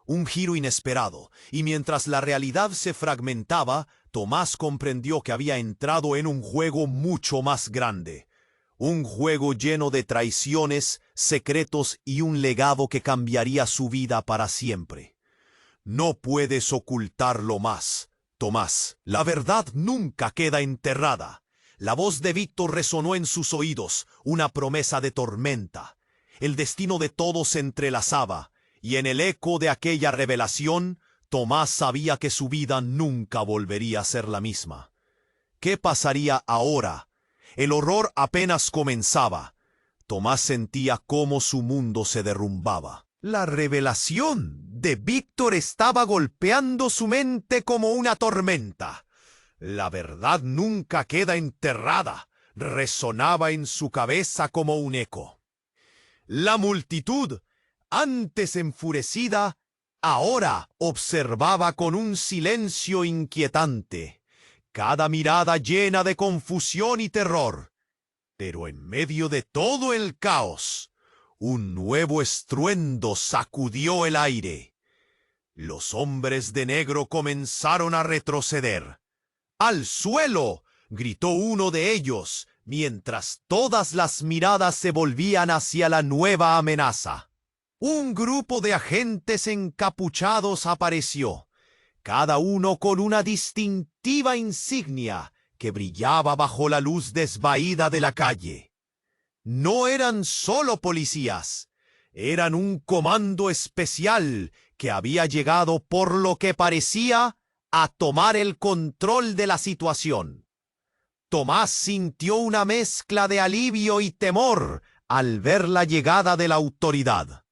A: Un giro inesperado, y mientras la realidad se fragmentaba, Tomás comprendió que había entrado en un juego mucho más grande. Un juego lleno de traiciones, secretos y un legado que cambiaría su vida para siempre. «No puedes ocultarlo más, Tomás. La verdad nunca queda enterrada». La voz de Víctor resonó en sus oídos, una promesa de tormenta. El destino de todos se entrelazaba, y en el eco de aquella revelación, Tomás sabía que su vida nunca volvería a ser la misma. ¿Qué pasaría ahora? El horror apenas comenzaba. Tomás sentía cómo su mundo se derrumbaba. La revelación de Víctor estaba golpeando su mente como una tormenta. La verdad nunca queda enterrada, resonaba en su cabeza como un eco. La multitud, antes enfurecida, ahora observaba con un silencio inquietante, cada mirada llena de confusión y terror. Pero en medio de todo el caos, un nuevo estruendo sacudió el aire. Los hombres de negro comenzaron a retroceder. ¡Al suelo!, gritó uno de ellos, mientras todas las miradas se volvían hacia la nueva amenaza. Un grupo de agentes encapuchados apareció, cada uno con una distintiva insignia que brillaba bajo la luz desvaída de la calle. No eran solo policías, eran un comando especial que había llegado, por lo que parecía, a tomar el control de la situación. Tomás sintió una mezcla de alivio y temor al ver la llegada de la autoridad.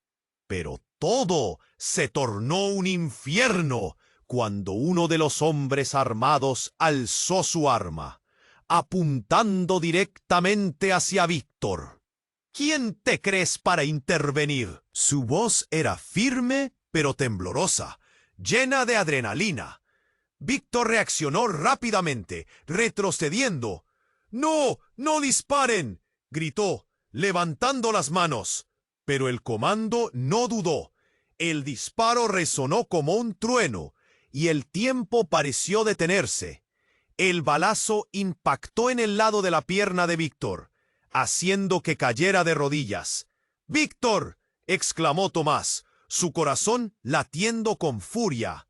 A: Pero todo se tornó un infierno cuando uno de los hombres armados alzó su arma, apuntando directamente hacia Víctor. ¿Quién te crees para intervenir? Su voz era firme pero temblorosa, llena de adrenalina. Víctor reaccionó rápidamente, retrocediendo. ¡No! ¡No disparen!, gritó, levantando las manos. Pero el comando no dudó. El disparo resonó como un trueno, y el tiempo pareció detenerse. El balazo impactó en el lado de la pierna de Víctor, haciendo que cayera de rodillas. ¡Víctor!, exclamó Tomás, su corazón latiendo con furia.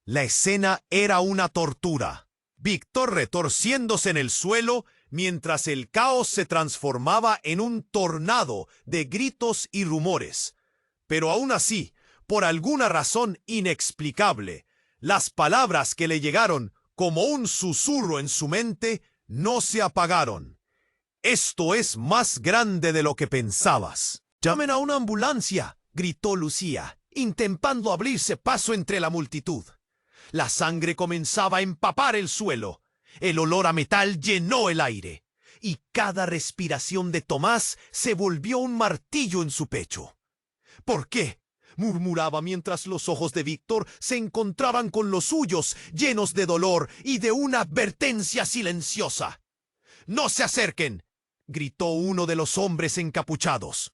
A: La escena era una tortura. Víctor retorciéndose en el suelo, mientras el caos se transformaba en un tornado de gritos y rumores. Pero aún así, por alguna razón inexplicable, las palabras que le llegaron como un susurro en su mente no se apagaron. «Esto es más grande de lo que pensabas». «¡Llamen a una ambulancia!», gritó Lucía, intentando abrirse paso entre la multitud. La sangre comenzaba a empapar el suelo. El olor a metal llenó el aire, y cada respiración de Tomás se volvió un martillo en su pecho. «¿Por qué?», murmuraba mientras los ojos de Víctor se encontraban con los suyos, llenos de dolor y de una advertencia silenciosa. «¡No se acerquen!», gritó uno de los hombres encapuchados.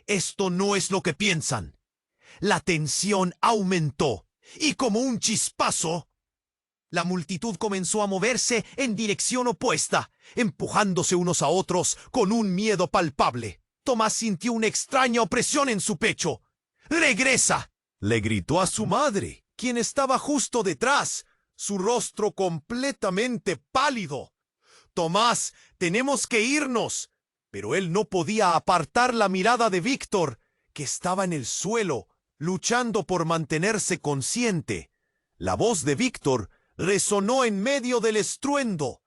A: «Esto no es lo que piensan». La tensión aumentó, y como un chispazo, la multitud comenzó a moverse en dirección opuesta, empujándose unos a otros con un miedo palpable. Tomás sintió una extraña opresión en su pecho. «¡Regresa!», le gritó a su madre, quien estaba justo detrás, su rostro completamente pálido. «Tomás, tenemos que irnos». Pero él no podía apartar la mirada de Víctor, que estaba en el suelo, luchando por mantenerse consciente. La voz de Víctor resonó en medio del estruendo.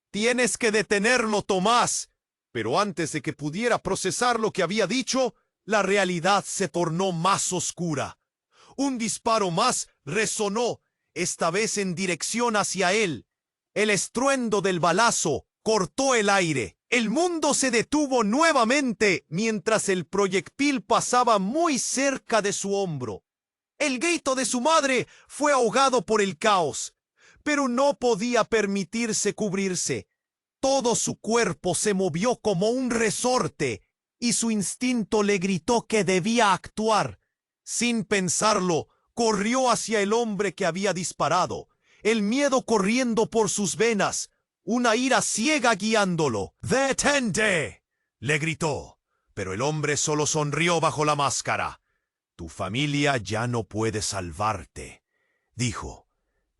A: «Tienes que detenerlo, Tomás». Pero antes de que pudiera procesar lo que había dicho, la realidad se tornó más oscura. Un disparo más resonó, esta vez en dirección hacia él. El estruendo del balazo cortó el aire. El mundo se detuvo nuevamente mientras el proyectil pasaba muy cerca de su hombro. El grito de su madre fue ahogado por el caos, pero no podía permitirse cubrirse. Todo su cuerpo se movió como un resorte, y su instinto le gritó que debía actuar. Sin pensarlo, corrió hacia el hombre que había disparado, el miedo corriendo por sus venas, una ira ciega guiándolo. «¡Detente!», le gritó, pero el hombre solo sonrió bajo la máscara. «Tu familia ya no puede salvarte», dijo,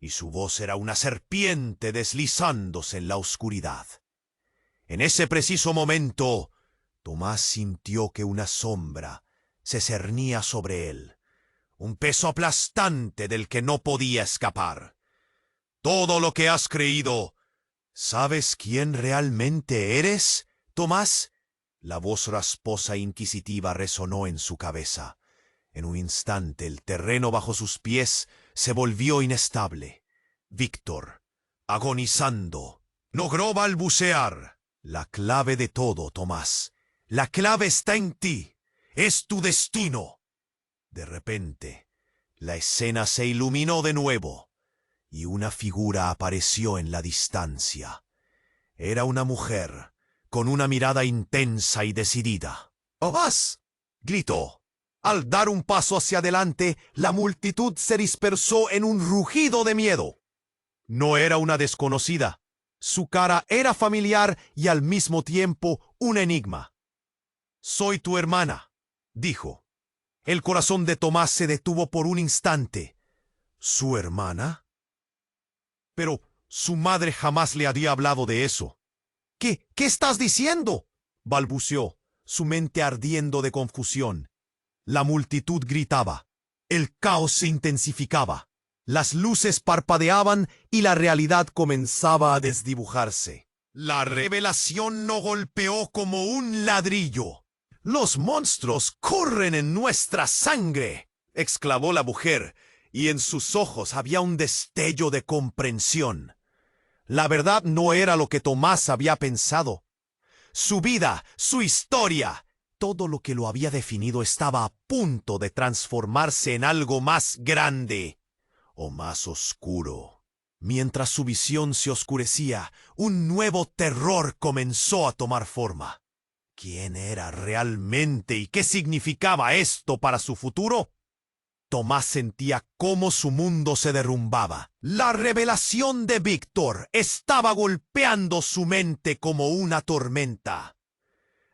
A: y su voz era una serpiente deslizándose en la oscuridad. En ese preciso momento, Tomás sintió que una sombra se cernía sobre él, un peso aplastante del que no podía escapar. Todo lo que has creído. ¿Sabes quién realmente eres, Tomás? La voz rasposa e inquisitiva resonó en su cabeza. En un instante el terreno bajo sus pies se volvió inestable. Víctor, agonizando, logró balbucear. La clave de todo, Tomás. La clave está en ti. Es tu destino. De repente, la escena se iluminó de nuevo y una figura apareció en la distancia. Era una mujer con una mirada intensa y decidida. ¡Tomás!, gritó. Al dar un paso hacia adelante, la multitud se dispersó en un rugido de miedo. No era una desconocida. Su cara era familiar y al mismo tiempo un enigma. «Soy tu hermana», dijo. El corazón de Tomás se detuvo por un instante. ¿Su hermana? Pero su madre jamás le había hablado de eso. ¿Qué estás diciendo?, balbuceó, su mente ardiendo de confusión. La multitud gritaba. El caos se intensificaba. Las luces parpadeaban y la realidad comenzaba a desdibujarse. La revelación nos golpeó como un ladrillo. «Los monstruos corren en nuestra sangre», exclamó la mujer, y en sus ojos había un destello de comprensión. La verdad no era lo que Tomás había pensado. Su vida, su historia, todo lo que lo había definido estaba a punto de transformarse en algo más grande o más oscuro. Mientras su visión se oscurecía, un nuevo terror comenzó a tomar forma. ¿Quién era realmente y qué significaba esto para su futuro? Tomás sentía cómo su mundo se derrumbaba. La revelación de Víctor estaba golpeando su mente como una tormenta.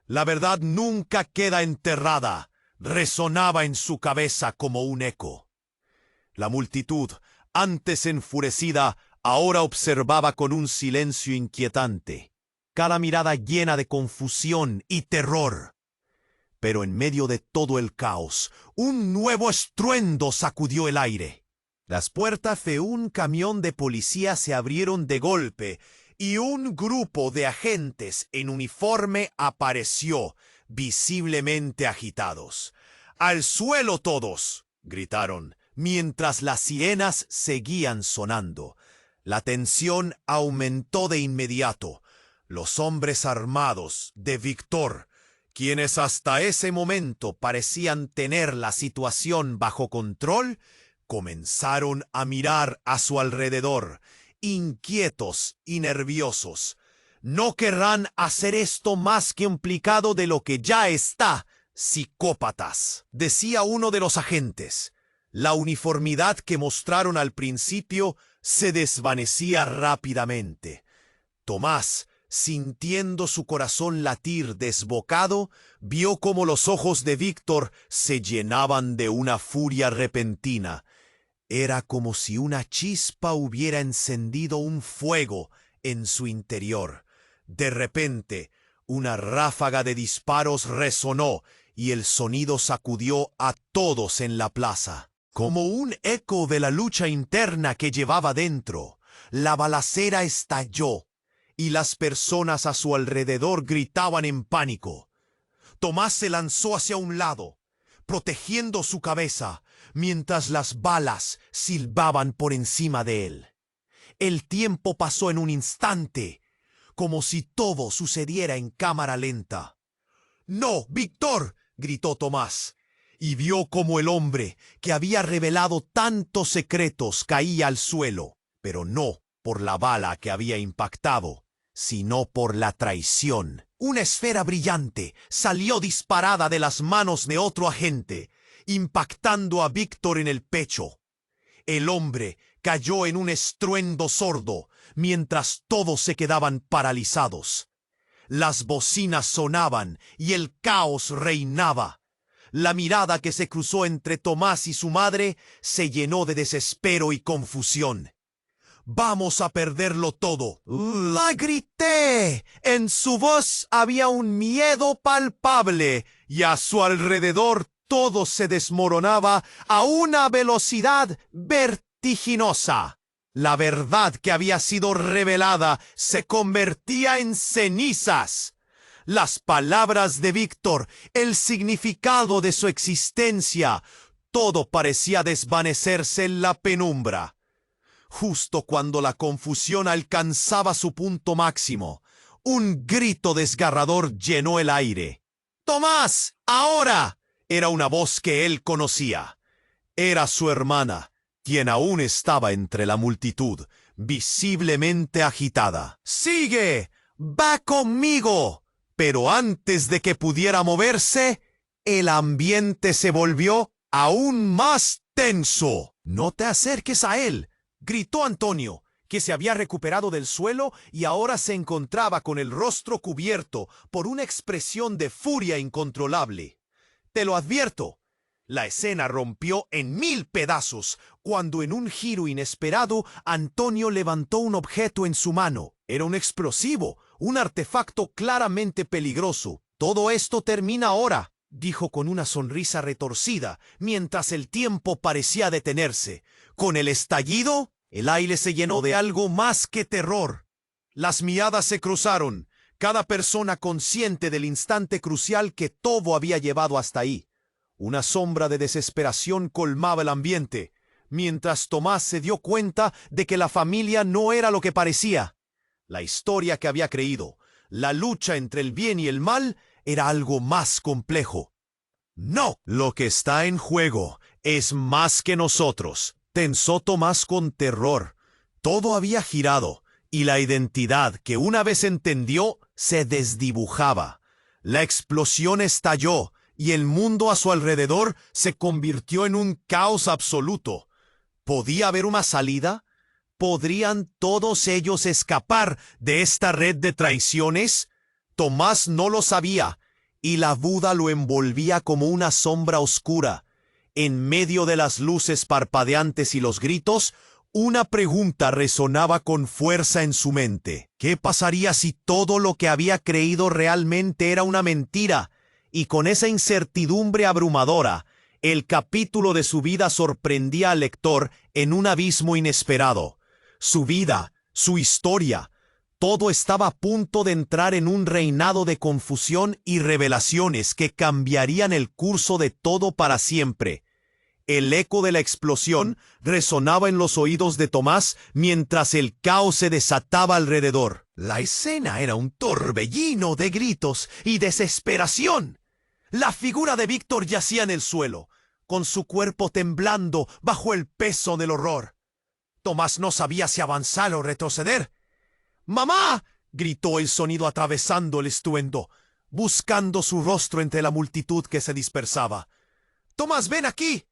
A: La verdad nunca queda enterrada, resonaba en su cabeza como un eco. La multitud, antes enfurecida, ahora observaba con un silencio inquietante, cada mirada llena de confusión y terror. Pero en medio de todo el caos, un nuevo estruendo sacudió el aire. Las puertas de un camión de policía se abrieron de golpe y un grupo de agentes en uniforme apareció, visiblemente agitados. «¡Al suelo todos!», gritaron, mientras las sirenas seguían sonando. La tensión aumentó de inmediato. Los hombres armados de Víctor, quienes hasta ese momento parecían tener la situación bajo control, comenzaron a mirar a su alrededor, inquietos y nerviosos. «No querrán hacer esto más que implicado de lo que ya está, psicópatas», decía uno de los agentes. La uniformidad que mostraron al principio se desvanecía rápidamente. Tomás, sintiendo su corazón latir desbocado, vio cómo los ojos de Víctor se llenaban de una furia repentina. Era como si una chispa hubiera encendido un fuego en su interior. De repente, una ráfaga de disparos resonó y el sonido sacudió a todos en la plaza. Como un eco de la lucha interna que llevaba dentro, la balacera estalló y las personas a su alrededor gritaban en pánico. Tomás se lanzó hacia un lado, protegiendo su cabeza, mientras las balas silbaban por encima de él. El tiempo pasó en un instante, como si todo sucediera en cámara lenta. «¡No, Víctor!», gritó Tomás, y vio cómo el hombre que había revelado tantos secretos caía al suelo, pero no por la bala que había impactado, sino por la traición. Una esfera brillante salió disparada de las manos de otro agente, impactando a Víctor en el pecho. El hombre cayó en un estruendo sordo, mientras todos se quedaban paralizados. Las bocinas sonaban y el caos reinaba. La mirada que se cruzó entre Tomás y su madre se llenó de desespero y confusión. Vamos a perderlo todo. La grité. En su voz había un miedo palpable y a su alrededor todo se desmoronaba a una velocidad vertiginosa. La verdad que había sido revelada se convertía en cenizas. Las palabras de Víctor, el significado de su existencia, todo parecía desvanecerse en la penumbra. Justo cuando la confusión alcanzaba su punto máximo, un grito desgarrador llenó el aire. ¡Tomás! ¡Ahora! Era una voz que él conocía. Era su hermana, quien aún estaba entre la multitud, visiblemente agitada. ¡Sigue! ¡Va conmigo! Pero antes de que pudiera moverse, el ambiente se volvió aún más tenso. «No te acerques a él», gritó Antonio, que se había recuperado del suelo y ahora se encontraba con el rostro cubierto por una expresión de furia incontrolable. «Te lo advierto». La escena rompió en 1000 pedazos cuando en un giro inesperado Antonio levantó un objeto en su mano. Era un explosivo, un artefacto claramente peligroso. «Todo esto termina ahora», dijo con una sonrisa retorcida, mientras el tiempo parecía detenerse. Con el estallido, el aire se llenó de algo más que terror. Las miradas se cruzaron, cada persona consciente del instante crucial que todo había llevado hasta ahí. Una sombra de desesperación colmaba el ambiente, mientras Tomás se dio cuenta de que la familia no era lo que parecía. La historia que había creído, la lucha entre el bien y el mal, era algo más complejo. «No, lo que está en juego es más que nosotros», pensó Tomás con terror. Todo había girado, y la identidad que una vez entendió se desdibujaba. La explosión estalló, y el mundo a su alrededor se convirtió en un caos absoluto. ¿Podía haber una salida? ¿Podrían todos ellos escapar de esta red de traiciones? Tomás no lo sabía, y la duda lo envolvía como una sombra oscura. En medio de las luces parpadeantes y los gritos, una pregunta resonaba con fuerza en su mente. ¿Qué pasaría si todo lo que había creído realmente era una mentira? Y con esa incertidumbre abrumadora, el capítulo de su vida sorprendía al lector en un abismo inesperado. Su vida, su historia, todo estaba a punto de entrar en un reinado de confusión y revelaciones que cambiarían el curso de todo para siempre. El eco de la explosión resonaba en los oídos de Tomás mientras el caos se desataba alrededor. La escena era un torbellino de gritos y desesperación. La figura de Víctor yacía en el suelo, con su cuerpo temblando bajo el peso del horror. Tomás no sabía si avanzar o retroceder. «¡Mamá!», gritó el sonido atravesando el estruendo, buscando su rostro entre la multitud que se dispersaba. «Tomás, ven aquí».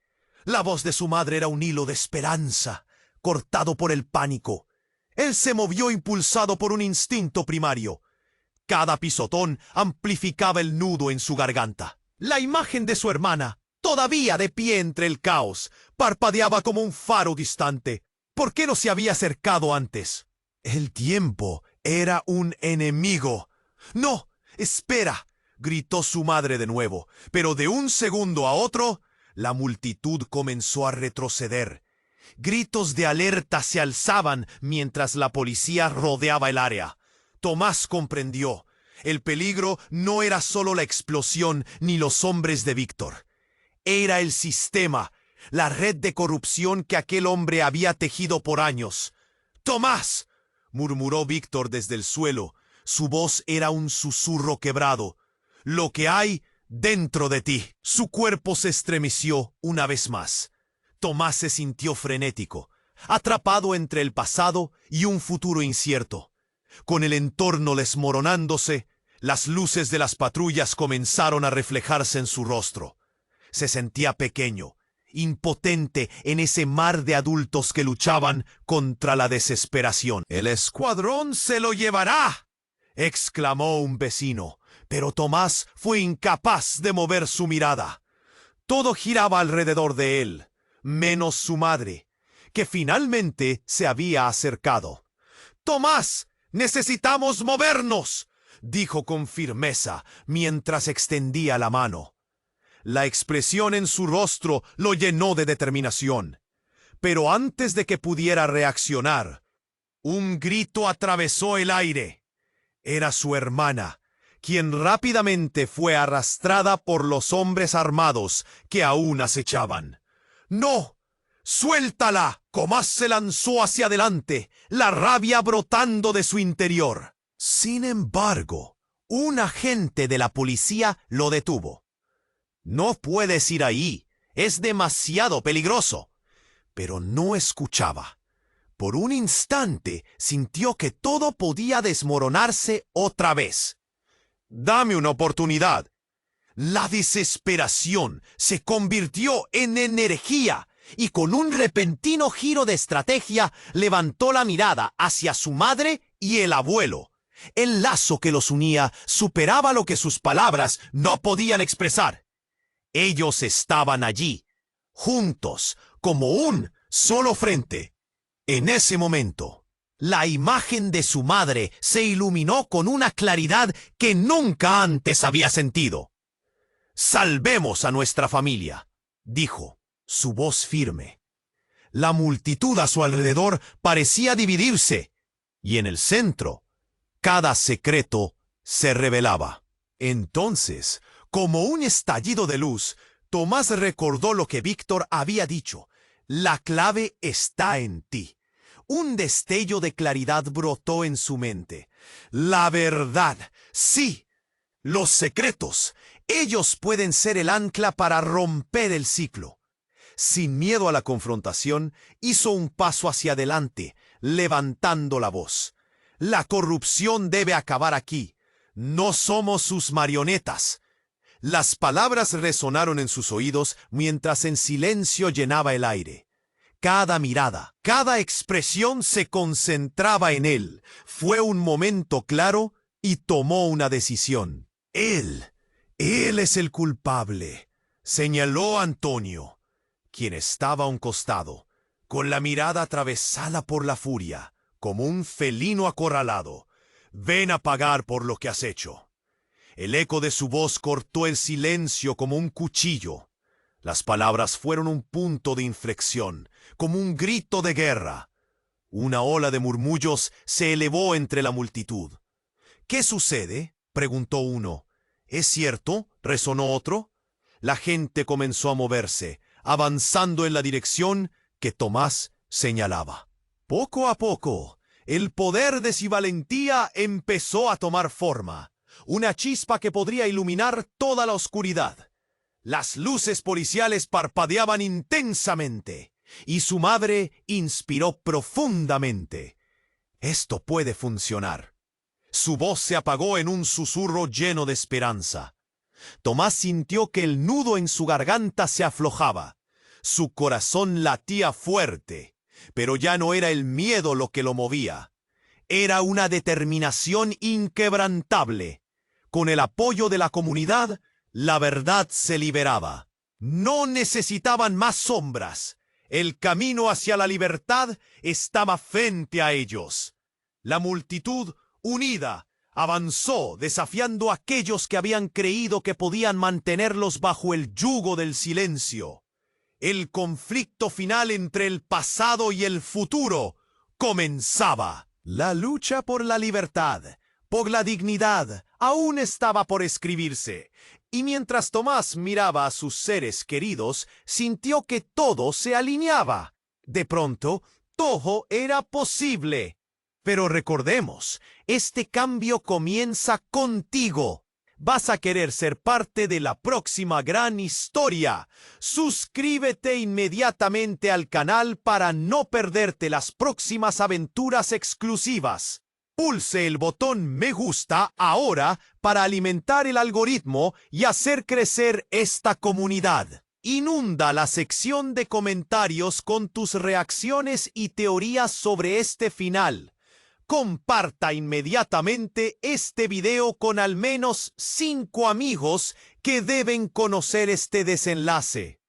A: La voz de su madre era un hilo de esperanza, cortado por el pánico. Él se movió impulsado por un instinto primario. Cada pisotón amplificaba el nudo en su garganta. La imagen de su hermana, todavía de pie entre el caos, parpadeaba como un faro distante. ¿Por qué no se había acercado antes? El tiempo era un enemigo. «¡No! ¡Espera!», gritó su madre de nuevo, pero de un segundo a otro, la multitud comenzó a retroceder. Gritos de alerta se alzaban mientras la policía rodeaba el área. Tomás comprendió. El peligro no era solo la explosión ni los hombres de Víctor. Era el sistema, la red de corrupción que aquel hombre había tejido por años. «¡Tomás!», murmuró Víctor desde el suelo. Su voz era un susurro quebrado. «Lo que hay dentro de ti». Su cuerpo se estremeció una vez más. Tomás se sintió frenético, atrapado entre el pasado y un futuro incierto. Con el entorno desmoronándose, las luces de las patrullas comenzaron a reflejarse en su rostro. Se sentía pequeño, impotente en ese mar de adultos que luchaban contra la desesperación. «¡El escuadrón se lo llevará!», exclamó un vecino, pero Tomás fue incapaz de mover su mirada. Todo giraba alrededor de él, menos su madre, que finalmente se había acercado. «Tomás, necesitamos movernos», dijo con firmeza mientras extendía la mano. La expresión en su rostro lo llenó de determinación. Pero antes de que pudiera reaccionar, un grito atravesó el aire. Era su hermana, quien rápidamente fue arrastrada por los hombres armados que aún acechaban. «¡No! ¡Suéltala!». Tomás se lanzó hacia adelante, la rabia brotando de su interior. Sin embargo, un agente de la policía lo detuvo. «No puedes ir ahí, es demasiado peligroso». Pero no escuchaba. Por un instante sintió que todo podía desmoronarse otra vez. «Dame una oportunidad». La desesperación se convirtió en energía y con un repentino giro de estrategia levantó la mirada hacia su madre y el abuelo. El lazo que los unía superaba lo que sus palabras no podían expresar. Ellos estaban allí, juntos, como un solo frente. En ese momento, la imagen de su madre se iluminó con una claridad que nunca antes había sentido. «Salvemos a nuestra familia», dijo, su voz firme. La multitud a su alrededor parecía dividirse, y en el centro, cada secreto se revelaba. Entonces, como un estallido de luz, Tomás recordó lo que Víctor había dicho. «La clave está en ti». Un destello de claridad brotó en su mente. La verdad, sí, los secretos, ellos pueden ser el ancla para romper el ciclo. Sin miedo a la confrontación, hizo un paso hacia adelante, levantando la voz. «La corrupción debe acabar aquí. No somos sus marionetas». Las palabras resonaron en sus oídos mientras en silencio llenaba el aire. Cada mirada, cada expresión se concentraba en él. Fue un momento claro y tomó una decisión. Él es el culpable», señaló Antonio, quien estaba a un costado, con la mirada atravesada por la furia, como un felino acorralado. «Ven a pagar por lo que has hecho». El eco de su voz cortó el silencio como un cuchillo. Las palabras fueron un punto de inflexión, como un grito de guerra. Una ola de murmullos se elevó entre la multitud. «¿Qué sucede?», preguntó uno. «¿Es cierto?», resonó otro. La gente comenzó a moverse, avanzando en la dirección que Tomás señalaba. Poco a poco, el poder de su valentía empezó a tomar forma. Una chispa que podría iluminar toda la oscuridad. Las luces policiales parpadeaban intensamente, y su madre inspiró profundamente. «Esto puede funcionar». Su voz se apagó en un susurro lleno de esperanza. Tomás sintió que el nudo en su garganta se aflojaba. Su corazón latía fuerte, pero ya no era el miedo lo que lo movía. Era una determinación inquebrantable. Con el apoyo de la comunidad, la verdad se liberaba. No necesitaban más sombras. El camino hacia la libertad estaba frente a ellos. La multitud, unida, avanzó desafiando a aquellos que habían creído que podían mantenerlos bajo el yugo del silencio. El conflicto final entre el pasado y el futuro comenzaba. La lucha por la libertad, por la dignidad, aún estaba por escribirse, y mientras Tomás miraba a sus seres queridos, sintió que todo se alineaba. De pronto, todo era posible. Pero recordemos, este cambio comienza contigo. Vas a querer ser parte de la próxima gran historia. Suscríbete inmediatamente al canal para no perderte las próximas aventuras exclusivas. Pulse el botón me gusta ahora para alimentar el algoritmo y hacer crecer esta comunidad. Inunda la sección de comentarios con tus reacciones y teorías sobre este final. Comparta inmediatamente este video con al menos 5 amigos que deben conocer este desenlace.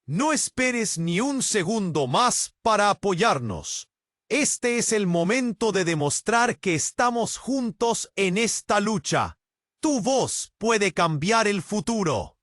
A: No esperes ni un segundo más para apoyarnos. Este es el momento de demostrar que estamos juntos en esta lucha. Tu voz puede cambiar el futuro.